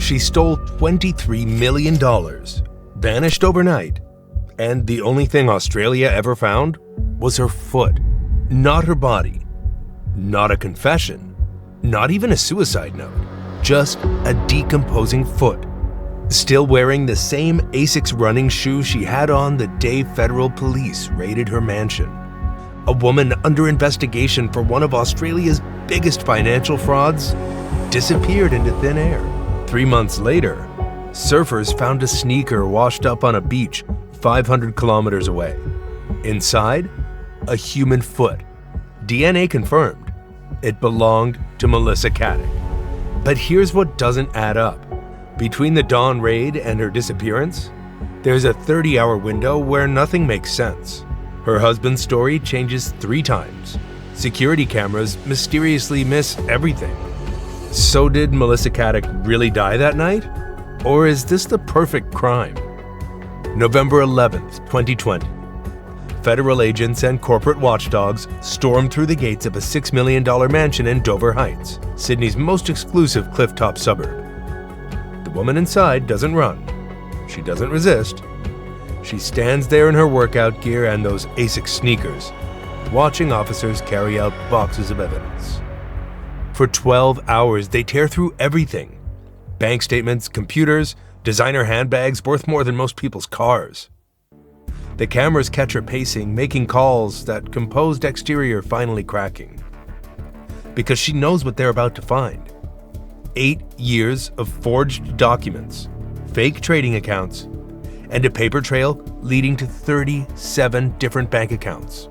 She stole $23 million, vanished overnight, and the only thing Australia ever found was her foot, not her body, not a confession, not even a suicide note, just a decomposing foot, still wearing the same Asics running shoe she had on the day federal police raided her mansion. A woman under investigation for one of Australia's biggest financial frauds disappeared into thin air. 3 months later, surfers found a sneaker washed up on a beach 500 kilometers away. Inside, a human foot. DNA confirmed. It belonged to Melissa Caddick. But here's what doesn't add up. Between the Dawn raid and her disappearance, there's a 30-hour window where nothing makes sense. Her husband's story changes 3 times. Security cameras mysteriously miss everything. So did Melissa Caddick really die that night? Or is this the perfect crime? November 11th, 2020. Federal agents and corporate watchdogs stormed through the gates of a $6 million mansion in Dover Heights, Sydney's most exclusive clifftop suburb. The woman inside doesn't run. She doesn't resist. She stands there in her workout gear and those Asics sneakers, watching officers carry out boxes of evidence. For 12 hours, they tear through everything. Bank statements, computers, designer handbags worth more than most people's cars. The cameras catch her pacing, making calls, that composed exterior finally cracking. Because she knows what they're about to find. 8 years of forged documents, fake trading accounts, and a paper trail leading to 37 different bank accounts,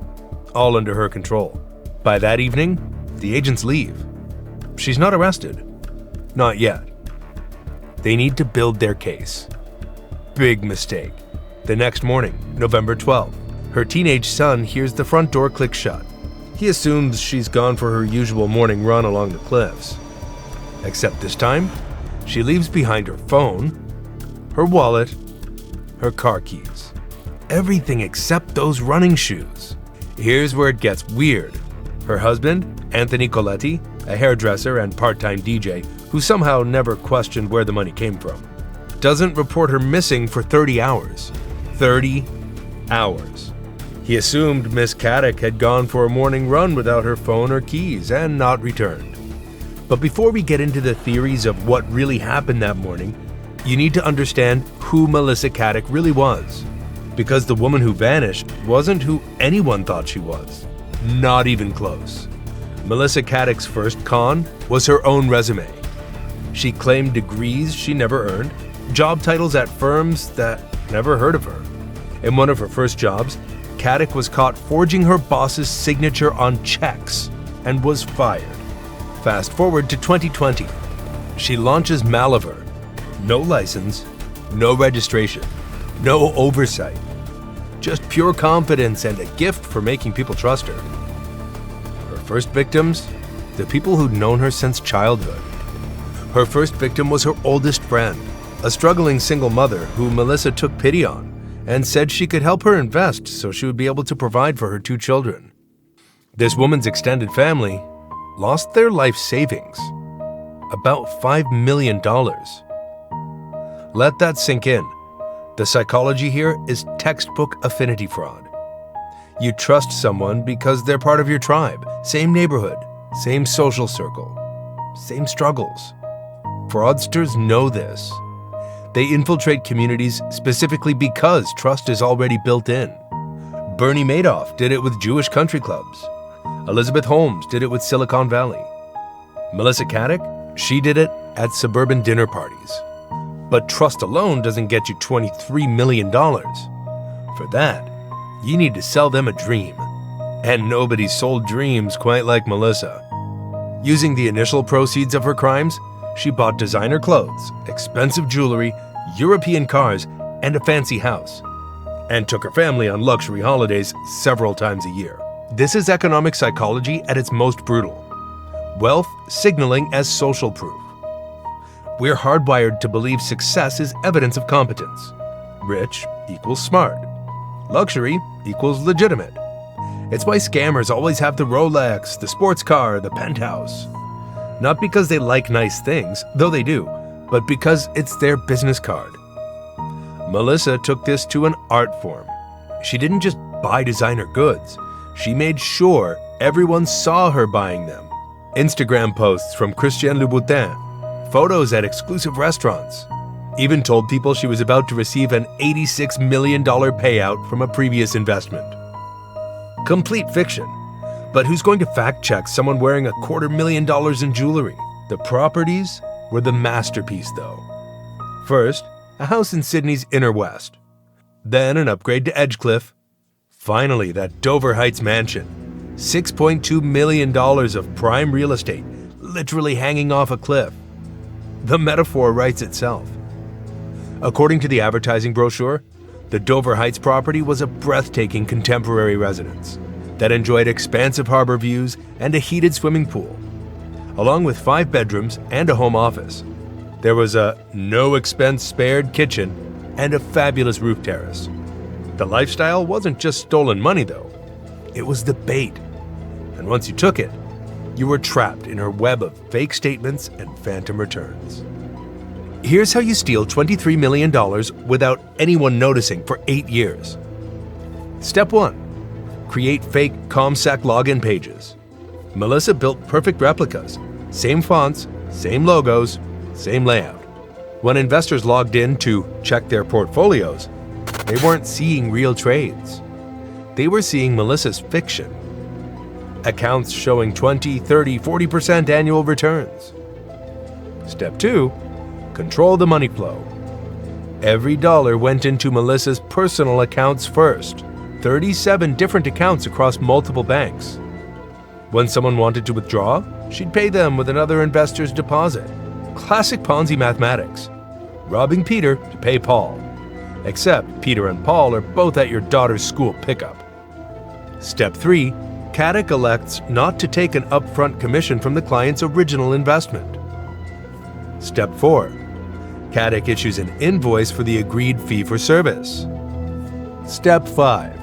all under her control. By that evening, the agents leave. She's not arrested. Not yet. They need to build their case. Big mistake. The next morning, November 12th, her teenage son hears the front door click shut. He assumes she's gone for her usual morning run along the cliffs. Except this time, she leaves behind her phone, her wallet, her car keys. Everything except those running shoes. Here's where it gets weird. Her husband, Anthony Coletti, a hairdresser and part-time DJ who somehow never questioned where the money came from, doesn't report her missing for 30 hours. 30 hours. He assumed Miss Caddick had gone for a morning run without her phone or keys and not returned. But before we get into the theories of what really happened that morning, you need to understand who Melissa Caddick really was. Because the woman who vanished wasn't who anyone thought she was. Not even close. Melissa Caddick's first con was her own resume. She claimed degrees she never earned, job titles at firms that never heard of her. In one of her first jobs, Caddick was caught forging her boss's signature on checks and was fired. Fast forward to 2020. She launches Malaver. No license, no registration, no oversight. Just pure confidence and a gift for making people trust her. Her first victims? The people who'd known her since childhood. Her first victim was her oldest friend, a struggling single mother who Melissa took pity on and said she could help her invest so she would be able to provide for her 2 children. This woman's extended family lost their life savings, about $5 million. Let that sink in. The psychology here is textbook affinity fraud. You trust someone because they're part of your tribe, same neighborhood, same social circle, same struggles. Fraudsters know this. They infiltrate communities specifically because trust is already built in. Bernie Madoff did it with Jewish country clubs. Elizabeth Holmes did it with Silicon Valley. Melissa Caddick, she did it at suburban dinner parties. But trust alone doesn't get you $23 million. For that, you need to sell them a dream. And nobody sold dreams quite like Melissa. Using the initial proceeds of her crimes, she bought designer clothes, expensive jewelry, European cars, and a fancy house, and took her family on luxury holidays several times a year. This is economic psychology at its most brutal. Wealth signaling as social proof. We're hardwired to believe success is evidence of competence. Rich equals smart. Luxury equals legitimate. It's why scammers always have the Rolex, the sports car, the penthouse. Not because they like nice things, though they do, but because it's their business card. Melissa took this to an art form. She didn't just buy designer goods. She made sure everyone saw her buying them. Instagram posts from Christian Louboutin, photos at exclusive restaurants. Even told people she was about to receive an $86 million payout from a previous investment. Complete fiction. But who's going to fact-check someone wearing $250,000 in jewelry? The properties were the masterpiece, though. First, a house in Sydney's Inner West. Then an upgrade to Edgecliff. Finally, that Dover Heights mansion. $6.2 million of prime real estate, literally hanging off a cliff. The metaphor writes itself. According to the advertising brochure, the Dover Heights property was a breathtaking contemporary residence that enjoyed expansive harbor views and a heated swimming pool, along with 5 bedrooms and a home office. There was a no-expense-spared kitchen and a fabulous roof terrace. The lifestyle wasn't just stolen money, though. It was the bait. And once you took it, you were trapped in her web of fake statements and phantom returns. Here's how you steal $23 million without anyone noticing for 8 years. Step 1. Create fake ComSec login pages. Melissa built perfect replicas. Same fonts, same logos, same layout. When investors logged in to check their portfolios, they weren't seeing real trades. They were seeing Melissa's fiction. Accounts showing 20, 30, 40% annual returns. Step 2. Control the money flow. Every dollar went into Melissa's personal accounts first. 37 different accounts across multiple banks. When someone wanted to withdraw, she'd pay them with another investor's deposit. Classic Ponzi mathematics. Robbing Peter to pay Paul. Except Peter and Paul are both at your daughter's school pickup. Step 3. Caddick elects not to take an upfront commission from the client's original investment. Step 4. Caddick issues an invoice for the agreed fee for service. Step 5.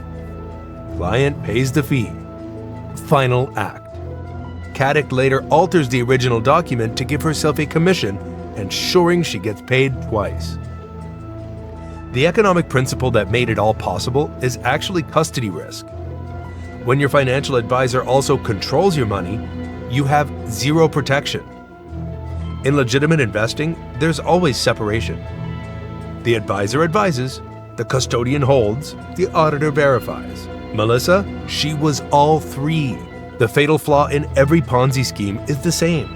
Client pays the fee. Final act. Caddick later alters the original document to give herself a commission, ensuring she gets paid twice. The economic principle that made it all possible is actually custody risk. When your financial advisor also controls your money, you have zero protection. In legitimate investing, there's always separation. The advisor advises, the custodian holds, the auditor verifies. Melissa, she was all 3. The fatal flaw in every Ponzi scheme is the same.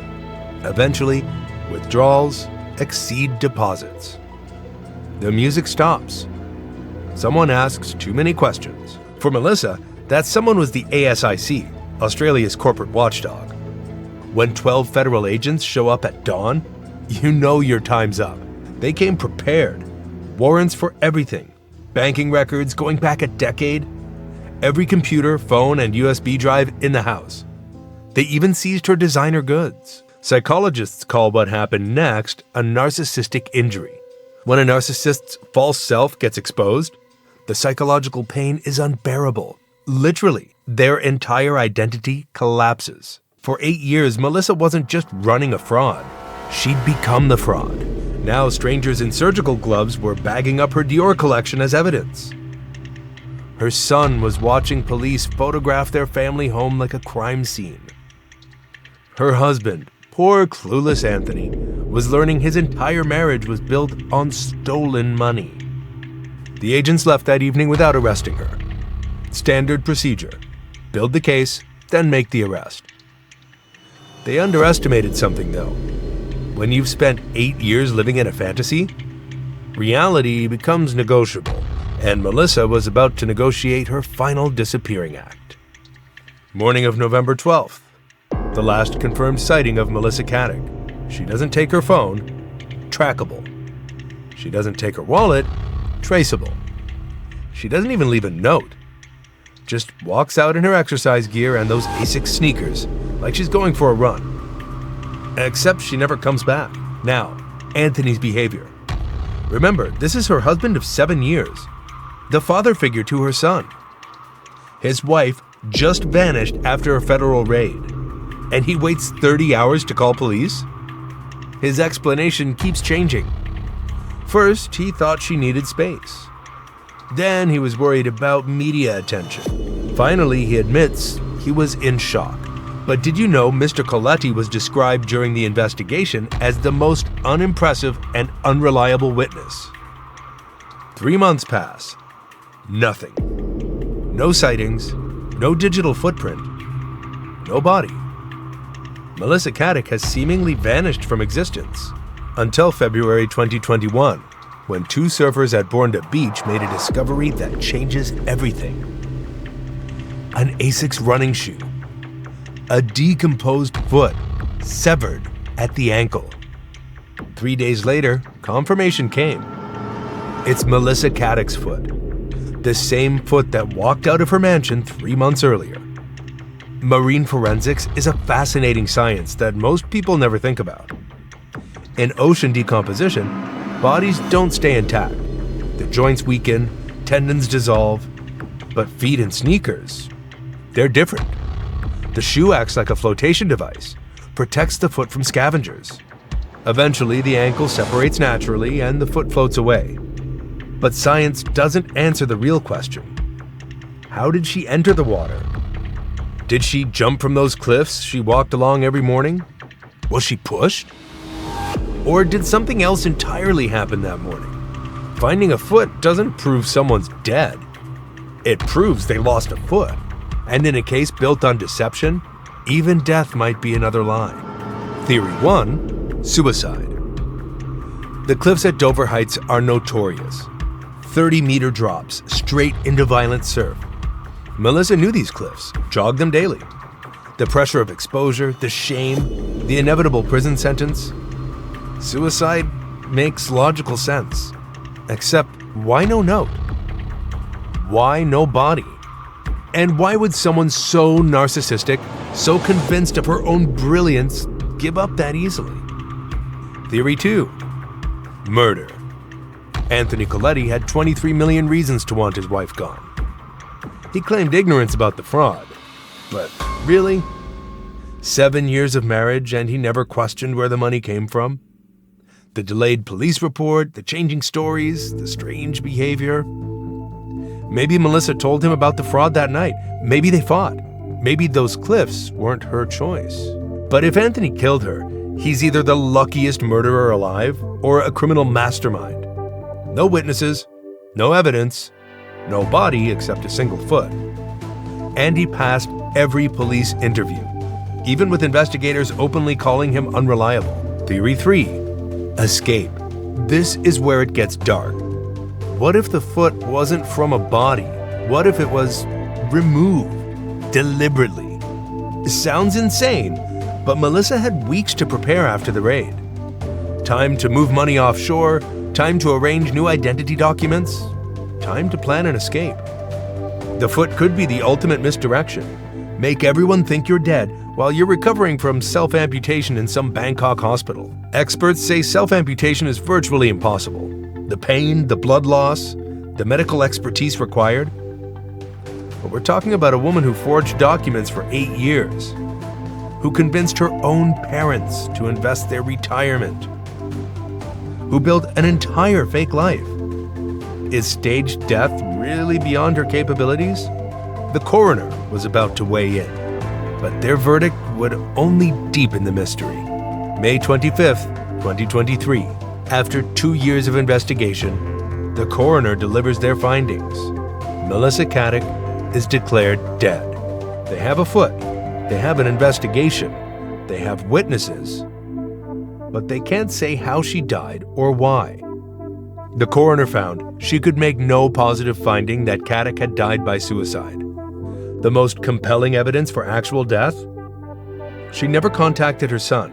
Eventually, withdrawals exceed deposits. The music stops. Someone asks too many questions. For Melissa, that someone was the ASIC, Australia's corporate watchdog. When 12 federal agents show up at dawn, you know your time's up. They came prepared. Warrants for everything. Banking records going back a decade. Every computer, phone, and USB drive in the house. They even seized her designer goods. Psychologists call what happened next a narcissistic injury. When a narcissist's false self gets exposed, the psychological pain is unbearable. Literally, their entire identity collapses. For 8 years, Melissa wasn't just running a fraud. She'd become the fraud. Now strangers in surgical gloves were bagging up her Dior collection as evidence. Her son was watching police photograph their family home like a crime scene. Her husband, poor clueless Anthony, was learning his entire marriage was built on stolen money. The agents left that evening without arresting her. Standard procedure. Build the case, then make the arrest. They underestimated something, though. When you've spent 8 years living in a fantasy, reality becomes negotiable, and Melissa was about to negotiate her final disappearing act. Morning of November 12th, the last confirmed sighting of Melissa Caddick. She doesn't take her phone, trackable. She doesn't take her wallet, traceable. She doesn't even leave a note. Just walks out in her exercise gear and those ASICS sneakers, like she's going for a run. Except she never comes back. Now, Anthony's behavior. Remember, this is her husband of 7 years, the father figure to her son. His wife just vanished after a federal raid, and he waits 30 hours to call police? his explanation keeps changing. First, he thought she needed space. Then he was worried about media attention. Finally, he admits he was in shock. But did you know Mr. Coletti was described during the investigation as the most unimpressive and unreliable witness? 3 months pass. Nothing. No sightings, no digital footprint, no body. Melissa Caddick has seemingly vanished from existence until February 2021, when 2 surfers at Bournda Beach made a discovery that changes everything. An Asics running shoe. A decomposed foot, severed at the ankle. 3 days later, confirmation came. It's Melissa Caddick's foot. The same foot that walked out of her mansion 3 months earlier. Marine forensics is a fascinating science that most people never think about. In ocean decomposition, bodies don't stay intact. The joints weaken, tendons dissolve, but feet and sneakers, they're different. The shoe acts like a flotation device, protects the foot from scavengers. Eventually, the ankle separates naturally and the foot floats away. But science doesn't answer the real question. How did she enter the water? Did she jump from those cliffs she walked along every morning? Was she pushed? Or did something else entirely happen that morning? Finding a foot doesn't prove someone's dead. It proves they lost a foot. And in a case built on deception, even death might be another lie. Theory 1, suicide. The cliffs at Dover Heights are notorious. 30-meter drops straight into violent surf. Melissa knew these cliffs, jogged them daily. The pressure of exposure, the shame, the inevitable prison sentence. Suicide makes logical sense. Except, why no note? Why no body? And why would someone so narcissistic, so convinced of her own brilliance, give up that easily? Theory 2, murder. Anthony Coletti had 23 million reasons to want his wife gone. He claimed ignorance about the fraud. But really? 7 years of marriage and he never questioned where the money came from? The delayed police report, the changing stories, the strange behavior. Maybe Melissa told him about the fraud that night. Maybe they fought. Maybe those cliffs weren't her choice. But if Anthony killed her, he's either the luckiest murderer alive or a criminal mastermind. No witnesses, no evidence, no body except a single foot. And he passed every police interview, even with investigators openly calling him unreliable. Theory 3, escape. This is where it gets dark. What if the foot wasn't from a body? What if it was removed deliberately? Sounds insane, but Melissa had weeks to prepare after the raid. Time to move money offshore, time to arrange new identity documents, time to plan an escape. The foot could be the ultimate misdirection. Make everyone think you're dead while you're recovering from self-amputation in some Bangkok hospital. Experts say self-amputation is virtually impossible. The pain, the blood loss, the medical expertise required. But we're talking about a woman who forged documents for 8 years, who convinced her own parents to invest their retirement, who built an entire fake life. Is staged death really beyond her capabilities? The coroner was about to weigh in, but their verdict would only deepen the mystery. May 25th, 2023. After 2 years of investigation, the coroner delivers their findings. Melissa Caddick is declared dead. They have a foot, they have an investigation, they have witnesses, but they can't say how she died or why. The coroner found she could make no positive finding that Caddick had died by suicide. The most compelling evidence for actual death? She never contacted her son.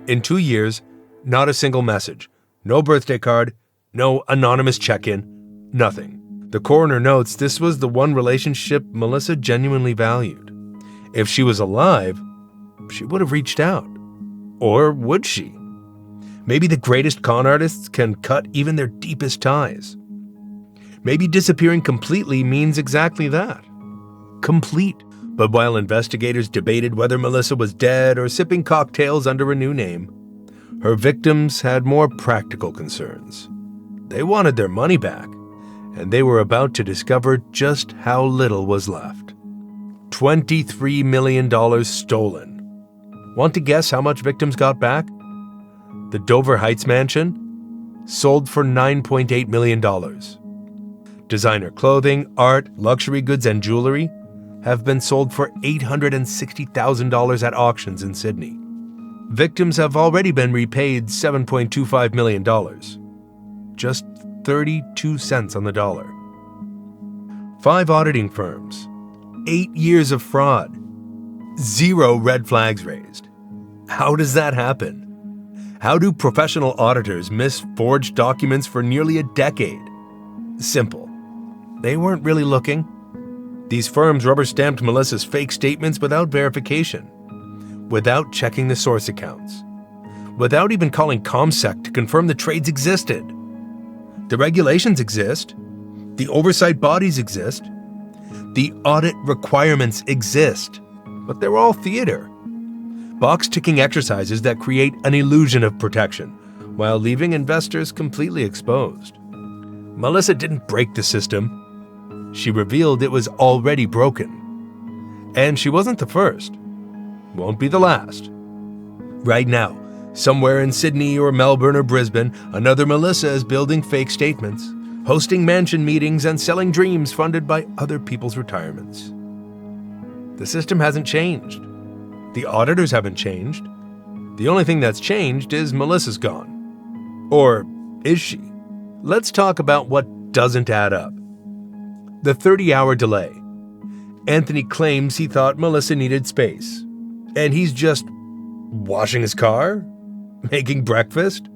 In 2 years, not a single message, no birthday card, no anonymous check-in, nothing. The coroner notes this was the one relationship Melissa genuinely valued. If she was alive, she would have reached out. Or would she? Maybe the greatest con artists can cut even their deepest ties. Maybe disappearing completely means exactly that. Complete. But while investigators debated whether Melissa was dead or sipping cocktails under a new name, Her victims had more practical concerns. They wanted their money back, and they were about to discover just how little was left. $23 million stolen. Want to guess how much victims got back? The Dover Heights mansion sold for $9.8 million. Designer clothing, art, luxury goods, and jewelry have been sold for $860,000 at auctions in Sydney. Victims have already been repaid $7.25 million. Just 32 cents on the dollar. 5 auditing firms. 8 years of fraud. 0 red flags raised. How does that happen? How do professional auditors miss forged documents for nearly a decade? Simple. They weren't really looking. These firms rubber-stamped Melissa's fake statements without verification, without checking the source accounts, without even calling ComSec to confirm the trades existed. The regulations exist. The oversight bodies exist. The audit requirements exist. But they're all theater. Box-ticking exercises that create an illusion of protection, while leaving investors completely exposed. Melissa didn't break the system. She revealed it was already broken. And she wasn't the first. Won't be the last. Right now, somewhere in Sydney or Melbourne or Brisbane, another Melissa is building fake statements, hosting mansion meetings, and selling dreams funded by other people's retirements. The system hasn't changed. The auditors haven't changed. The only thing that's changed is Melissa's gone. Or is she? Let's talk about what doesn't add up. The 30-hour delay. Anthony claims he thought Melissa needed space, and he's just washing his car, making breakfast,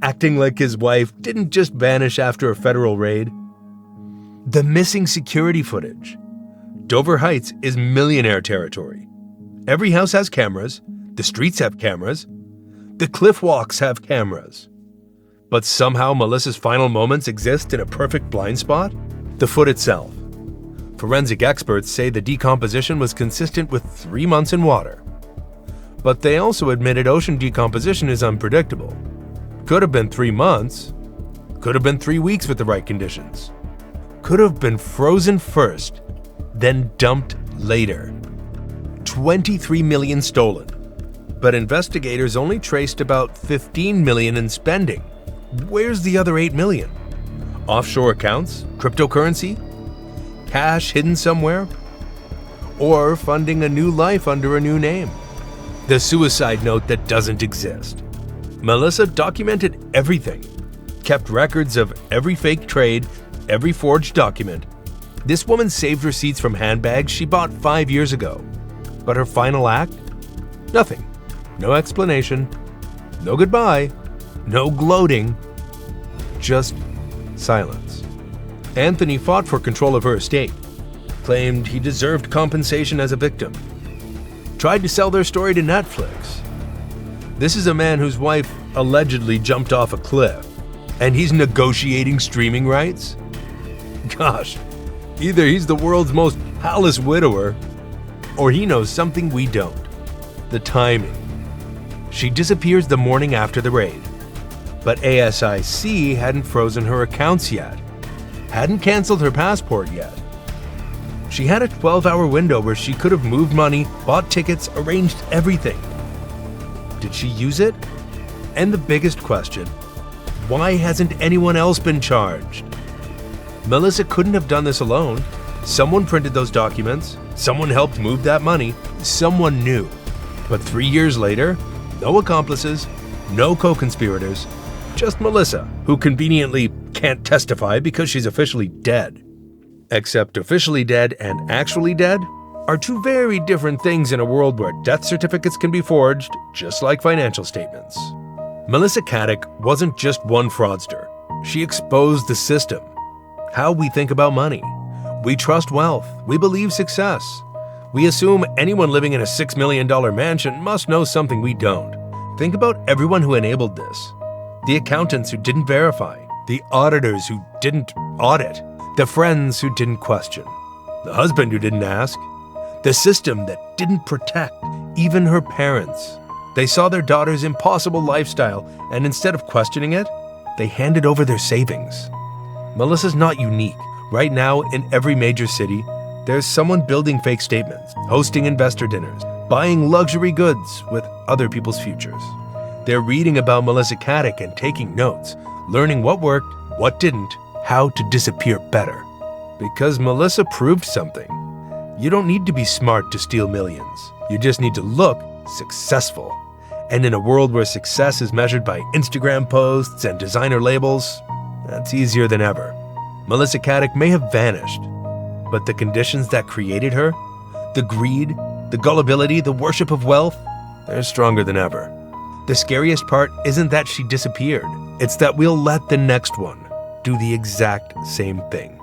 acting like his wife didn't just vanish after a federal raid. The missing security footage. Dover Heights is millionaire territory. Every house has cameras, the streets have cameras, the cliff walks have cameras. But somehow Melissa's final moments exist in a perfect blind spot? The foot itself. Forensic experts say the decomposition was consistent with 3 months in water. But they also admitted ocean decomposition is unpredictable. Could have been 3 months, could have been 3 weeks with the right conditions. Could have been frozen first, then dumped later. 23 million stolen, but investigators only traced about 15 million in spending. Where's the other 8 million? Offshore accounts? Cryptocurrency? Cash hidden somewhere? Or funding a new life under a new name? The suicide note that doesn't exist. Melissa documented everything, kept records of every fake trade, every forged document. This woman saved receipts from handbags she bought 5 years ago. But her final act? Nothing. No explanation. No goodbye. No gloating. Just silence. Anthony fought for control of her estate. Claimed he deserved compensation as a victim. Tried to sell their story to Netflix. This is a man whose wife allegedly jumped off a cliff, and he's negotiating streaming rights? Gosh, either he's the world's most palace widower, or he knows something we don't. The timing. She disappears the morning after the raid, but ASIC hadn't frozen her accounts yet, hadn't canceled her passport yet. She had a 12-hour window where she could have moved money, bought tickets, arranged everything. Did she use it? And the biggest question, why hasn't anyone else been charged? Melissa couldn't have done this alone. Someone printed those documents, someone helped move that money, someone knew. But 3 years later, no accomplices, no co-conspirators, just Melissa, who conveniently can't testify because she's officially dead. Except officially dead and actually dead are two very different things in a world where death certificates can be forged, just like financial statements. Melissa Caddick wasn't just one fraudster. She exposed the system. How we think about money. We trust wealth. We believe success. We assume anyone living in a $6 million mansion must know something we don't. Think about everyone who enabled this. The accountants who didn't verify. The auditors who didn't audit. The friends who didn't question. The husband who didn't ask. The system that didn't protect even her parents. They saw their daughter's impossible lifestyle, and instead of questioning it, they handed over their savings. Melissa's not unique. Right now, in every major city, there's someone building fake statements, hosting investor dinners, buying luxury goods with other people's futures. They're reading about Melissa Caddick and taking notes, learning what worked, what didn't, how to disappear better. Because Melissa proved something. You don't need to be smart to steal millions. You just need to look successful. And in a world where success is measured by Instagram posts and designer labels, that's easier than ever. Melissa Caddick may have vanished, but the conditions that created her, the greed, the gullibility, the worship of wealth, they're stronger than ever. The scariest part isn't that she disappeared. It's that we'll let the next one do the exact same thing.